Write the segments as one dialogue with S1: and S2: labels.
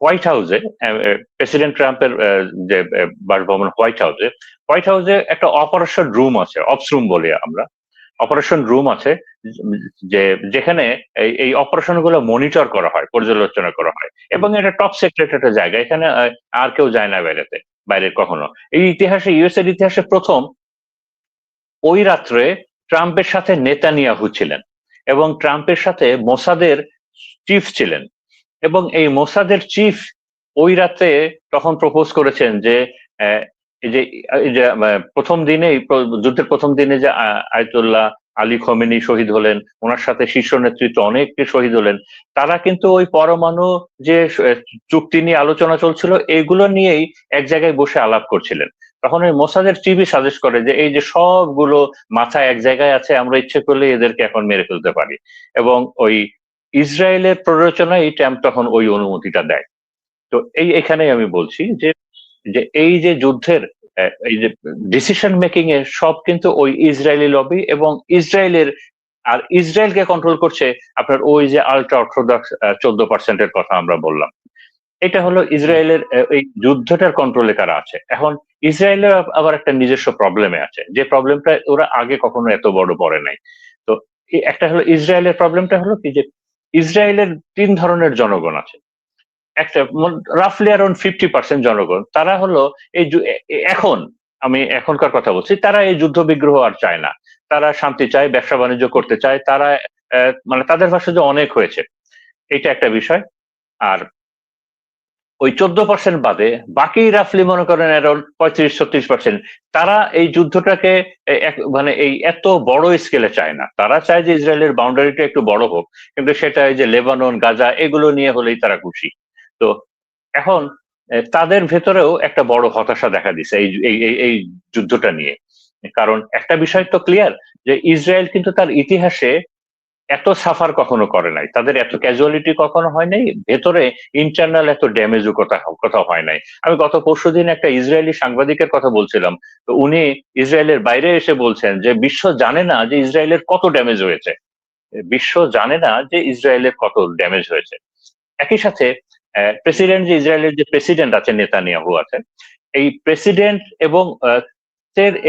S1: White হাউসে, president ট্রাম্পের যে বাসভবন হোয়াইট হাউসে একটা অপারেশন রুম আছে, অপস রুম বলি আমরা। অপারেশন রুম আছে, যে যেখানে এই অপারেশন গুলো মনিটর করা হয়, পর্যালোচনা করা হয়, এবং এটা টপ সিক্রেট একটা জায়গা, এখানে আর কেউ যায় না বাইরে কখনো। এই ইতিহাসে, ইউএস এর ইতিহাসে প্রথম ওই রাত্রে ট্রাম্পের সাথে নেতানিয়াহু ছিলেন, এবং ট্রাম্পের সাথে মোসাদের চিফ ছিলেন, এবং এই মোসাদের চিফ ওই রাতে তখন প্রপোজ করেছেন যে আহ, এই যে প্রথম দিনে, যুদ্ধের প্রথম দিনে যে আয়তুল্লাহ আলী খমেনি শহীদ হলেন, ওনার সাথে শীর্ষ নেতৃত্ব অনেকে শহীদ হলেন, তারা কিন্তু ওই পরমাণু যে চুক্তি নিয়ে আলোচনা চলছিল এগুলো নিয়েই এক জায়গায় বসে আলাপ করছিলেন। তখন ওই মোসাদের চিফই সাজেস্ট করে যে এই যে সবগুলো মাথা এক জায়গায় আছে, আমরা ইচ্ছে করলে এদেরকে এখন মেরে ফেলতে পারি। এবং ওই ইসরায়েলের প্ররোচনায় এই ট্রাম্প তখন ওই অনুমতিটা দেয়। তো এখানেই আমি বলছি যে যে এই যে যুদ্ধের এই যে ডিসিশন মেকিং এর সব কিন্তু ওই ইসরায়েলি লবি, এবং ইসরায়েলকে কন্ট্রোল করছে আপনার ওই যে আল্ট্রা অর্থোডক্স 14% কথা আমরা বললাম। এটা হলো ইসরায়েলের এই যুদ্ধটার কন্ট্রোলে কারা আছে এখন। ইসরায়েলের আবার একটা নিজস্ব প্রবলেমে আছে, যে প্রবলেমটা ওরা আগে কখনো এত বড় পড়ে নাই। তো একটা হলো ইসরায়েলের প্রবলেমটা হলো কি, যে ইসরায়েলের 3 ধরনের জনগণ আছে। একটা রাফলি অ্যারাউন্ড 50% জনগণ, তারা হলো এই এখন, আমি এখনকার কথা বলছি, তারা এই যুদ্ধ বিগ্রহ আর চায় না। তারা শান্তি চায়, ব্যবসা বাণিজ্য করতে চায়, তারা মানে তাদের ভাষা যে অনেক হয়েছে, এটা একটা বিষয়। আর ওই 14% বাদে বাকি রাফলি মনে করেন অ্যারাউন্ড 35-36%, তারা এই যুদ্ধটাকে মানে এই এত বড় স্কেলে চায় না। তারা চায় যে ইসরায়েলের বাউন্ডারিটা একটু বড় হোক, কিন্তু সেটা এই যে লেবানন, গাজা এগুলো নিয়ে হলেই তারা খুশি। তো এখন তাদের ভেতরেও একটা বড় হতাশা দেখা দিছে এই যুদ্ধটা নিয়ে। কারণ একটা বিষয় তো ক্লিয়ার, যে ইসরায়েল কিন্তু তার ইতিহাসে এত সাফার কখনো করে নাই, তাদের এত ক্যাজুয়ালিটি কখনো হয় নাই, ভেতরে ইন্টারনাল এত ড্যামেজও কোথাও হয় নাই। আমি গত পরশুদিন একটা ইসরায়েলি সাংবাদিকের কথা বলছিলাম, তো উনি ইসরায়েলের বাইরে এসে বলছেন যে বিশ্ব জানে না যে ইসরায়েলের কত ড্যামেজ হয়েছে, বিশ্ব জানে না যে ইসরায়েলের কত ড্যামেজ হয়েছে। একই সাথে প্রেসিডেন্ট, যে ইসরায়েলের যে প্রেসিডেন্ট আছে, নেতানিয়াহু আছে, এই প্রেসিডেন্ট এবং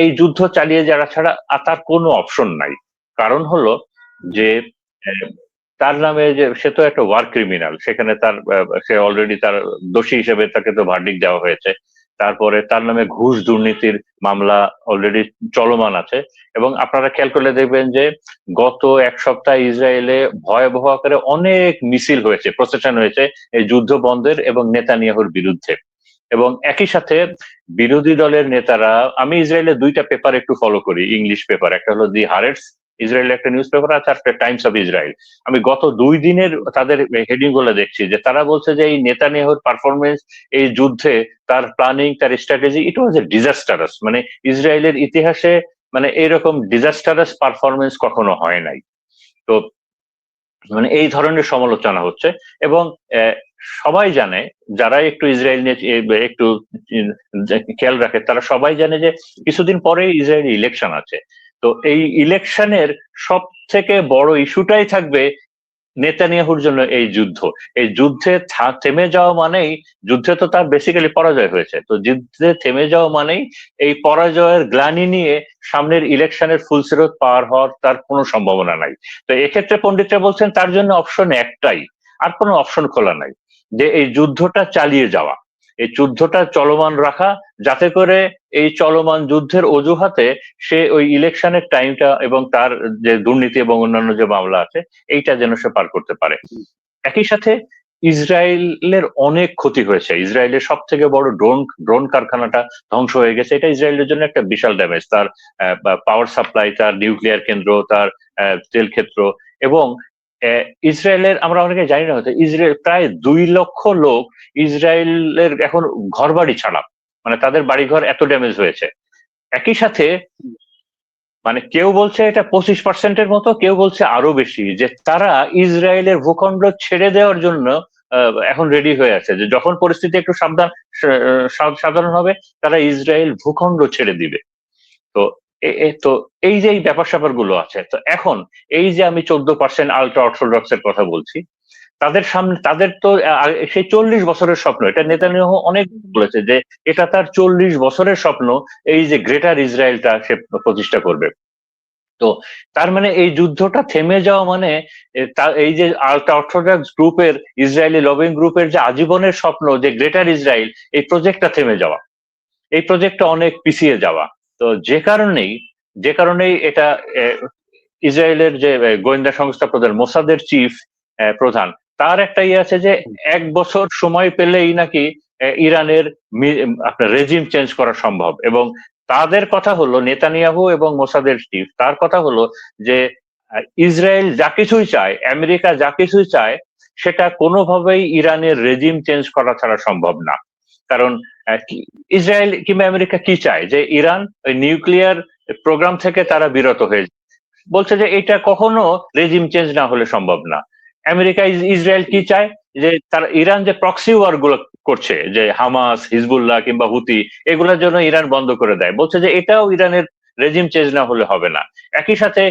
S1: এই যুদ্ধ চালিয়ে যারা ছাড়া আর তার কোনো অপশন নাই। কারণ হলো যে আহ, তার নামে, যে সে তো একটা ওয়ার ক্রিমিনাল, সেখানে সে অলরেডি তার দোষী হিসেবে তাকে তো ভার্ডিক্ট দেওয়া হয়েছে। তারপরে তার নামে ঘুষ দুর্নীতির মামলা অলরেডি চলমান আছে। এবং আপনারা খেয়াল করলে দেখবেন যে গত 1 সপ্তাহ ইসরায়েলে ভয়াবহ আকারে অনেক মিছিল হয়েছে, প্রসেশন হয়েছে এই যুদ্ধ বন্ধের এবং নেতানিয়াহুর বিরুদ্ধে। এবং একই সাথে বিরোধী দলের নেতারা, আমি ইসরায়েলের 2টা পেপার একটু ফলো করি, ইংলিশ পেপার, একটা হলো দি হারেটস, ইসরায়েলের একটা নিউজ পেপার আছে, আর একটা টাইমস অফ ইসরায়েল। আমি গত 2 দিনের তাদের হেডিং গুলো দেখছি, যে তারা বলছে যে এই নেতানিয়াহুর পারফরমেন্স এই যুদ্ধে, তার প্ল্যানিং, তার স্ট্র্যাটেজি, ইট ওয়াজ এ ডিজাস্টারাস। মানে ইসরায়েলের ইতিহাসে মানে এরকম ডিজাস্টারাস পারফরমেন্স কখনো হয় নাই। তো মানে এই ধরনের সমালোচনা হচ্ছে। এবং সবাই জানে, যারা একটু ইসরায়েল নিয়ে একটু খেয়াল রাখে, তারা সবাই জানে যে কিছুদিন পরে ইসরায়েলি ইলেকশন আছে। তো এই ইলেকশনের সব থেকে বড় ইস্যুটাই থাকবে নেতানিয়াহুর জন্য এই যুদ্ধ। এই যুদ্ধে থেমে যাওয়া মানেই, যুদ্ধে তো তার বেসিক্যালি পরাজয় হয়েছে, তো যুদ্ধে থেমে যাওয়া মানেই এই পরাজয়ের গ্লানি নিয়ে সামনের ইলেকশনের ফুলসেরত পার হওয়ার তার কোনো সম্ভাবনা নাই। তো এক্ষেত্রে পণ্ডিতরা বলছেন তার জন্য অপশন একটাই, আর কোনো অপশন খোলা নাই, যে এই যুদ্ধটা চালিয়ে যাওয়া, এই যুদ্ধটা চলমান রাখা, যাতে করে এই চলমান যুদ্ধের অজুহাতে সে ওই ইলেকশনের টাইমটা এবং তার যে দুর্নীতি এবং অন্যান্য যে মামলা আছে, এইটা যেন সে পার করতে পারে। একই সাথে ইসরায়েলের অনেক ক্ষতি হয়েছে, ইসরায়েলের সব থেকে বড় ড্রোন কারখানাটা ধ্বংস হয়ে গেছে, এটা ইসরায়েলের জন্য একটা বিশাল ড্যামেজ। তার পাওয়ার সাপ্লাই, তার নিউক্লিয়ার কেন্দ্র, তার তেল ক্ষেত্র। এবং ইসরায়েলের, আমরা অনেকে জানি না হয়তো, ইসরায়েল প্রায় 2 লক্ষ লোক ইসরায়েলের এখন ঘর বাড়ি ছাড়া, মানে তাদের বাড়িঘর এত ড্যামেজ হয়েছে। একই সাথে মানে কেউ বলছে এটা 25%-এর মতো, কেউ বলছে আরো বেশি, যে তারা ইসরায়েলের ভূখণ্ড ছেড়ে দেওয়ার জন্য এখন রেডি হয়ে আছে, যে যখন পরিস্থিতি একটু সাধারণ হবে, তারা ইসরায়েল ভূখণ্ড ছেড়ে দিবে। তো তো এই যে এই ব্যাপার স্যাপার গুলো আছে, তো এখন এই যে আমি 14% আল্ট্রা অর্থোডক্স এর কথা বলছি, তাদের সামনে তাদের তো সেই 40 বছরের স্বপ্ন, এটা নেতানিয়াহু অনেক বলেছে যে এটা তার 40 বছরের স্বপ্ন, এই যে গ্রেটার ইসরায়েলটা সে প্রতিষ্ঠা করবে। তো তার মানে এই যুদ্ধটা থেমে যাওয়া মানে এই যে আল্ট্রা অর্থোডক্স গ্রুপের, ইসরায়েলি লবিং গ্রুপের যে আজীবনের স্বপ্ন যে গ্রেটার ইসরায়েল, এই প্রজেক্টটা থেমে যাওয়া, এই প্রজেক্টটা অনেক পিছিয়ে যাওয়া। তো যে কারণেই এটা ইসরায়েলের যে গোয়েন্দা সংস্থা প্রধান, মোসাদের চিফ প্রধান, তার একটা ইয়ে আছে যে 1 বছর সময় পেলেই নাকি ইরানের আপনার রেজিম চেঞ্জ করা সম্ভব। এবং তাদের কথা হলো, নেতানিয়াহু এবং মোসাদের চিফ, তার কথা হলো যে ইসরায়েল যা কিছুই চায়, আমেরিকা যা কিছুই চায়, সেটা কোনোভাবেই ইরানের রেজিম চেঞ্জ করা ছাড়া সম্ভব না। কারণ ইসরায়েল কিংবা আমেরিকা কি চায়, যে ইরান ওই নিউক্লিয়ার প্রোগ্রাম থেকে তারা বিরত হয়ে, বলছে যে এটা কখনো রেজিম চেঞ্জ না হলে সম্ভব না। আমেরিকা ইসরায়েল কি চায়, যে তারা ইরান যে প্রক্সি ওয়ার গুলো করছে, যে হামাস, হিজবুল্লাহ কিংবা হুতি, এগুলোর জন্য ইরান বন্ধ করে দেয়, বলছে যে এটাও ইরানের রেজিম চেঞ্জ না হলে হবে না। একই সাথে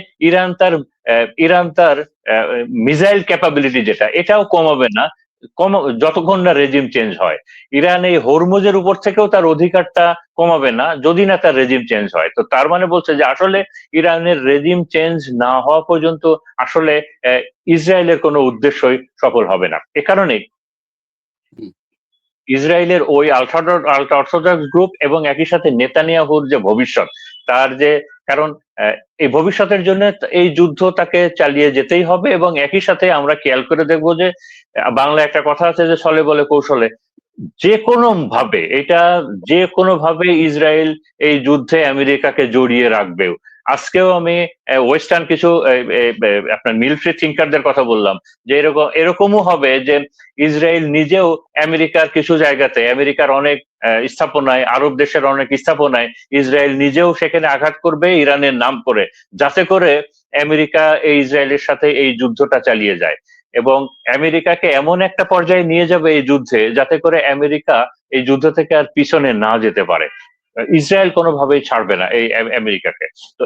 S1: ইরান তার মিসাইল ক্যাপাবিলিটি যেটা, এটাও কমাবে না যতক্ষণ না রেজিম চেঞ্জ হয়। ইরান এই হরমুজের উপর থেকেও তার অধিকারটা কমাবে না যদি না তার রেজিম চেঞ্জ হয়। তো তার মানে বলছে যে আসলে ইরানের রেজিম চেঞ্জ না হওয়া পর্যন্ত আসলে ইসরায়েলের কোনো উদ্দেশ্যই সফল হবে না। এ কারণেই ইসরায়েলের ওই আল্ট্রা অর্থোডক্স গ্রুপ এবং একই সাথে নেতানিয়াহুর যে ভবিষ্যৎ, তার যে কারণ এই ভবিষ্যতের জন্য এই যুদ্ধ তাকে চালিয়ে যেতেই হবে। এবং একই সাথে আমরা খেয়াল করে দেখবো যে বাংলা একটা কথা আছে যে ছলে বলে কৌশলে, যে কোনো ভাবে ইসরায়েল এই যুদ্ধে আমেরিকাকে জড়িয়ে রাখবে। আজকেও আমি ওয়েস্টার্ন কিছু আপনার মিলিটারি থিঙ্কারদের কথা বললাম, যে এরকমও হবে যে ইসরায়েল নিজেও আমেরিকার কিছু জায়গাতে, আমেরিকার অনেক স্থাপনায়, আরব দেশের অনেক স্থাপনায় ইসরায়েল নিজেও সেখানে আঘাত করবে ইরানের নাম করে, যাতে করে আমেরিকা এই ইসরায়েলের সাথে এই যুদ্ধটা চালিয়ে যায়। এবং আমেরিকাকে এমন একটা পর্যায়ে নিয়ে যাবে এই যুদ্ধে, যাতে করে আমেরিকা এই যুদ্ধ থেকে আর পিছনে না যেতে পারে। ইসরায়েল কোনোভাবেই ছাড়বে না এই আমেরিকাকে। তো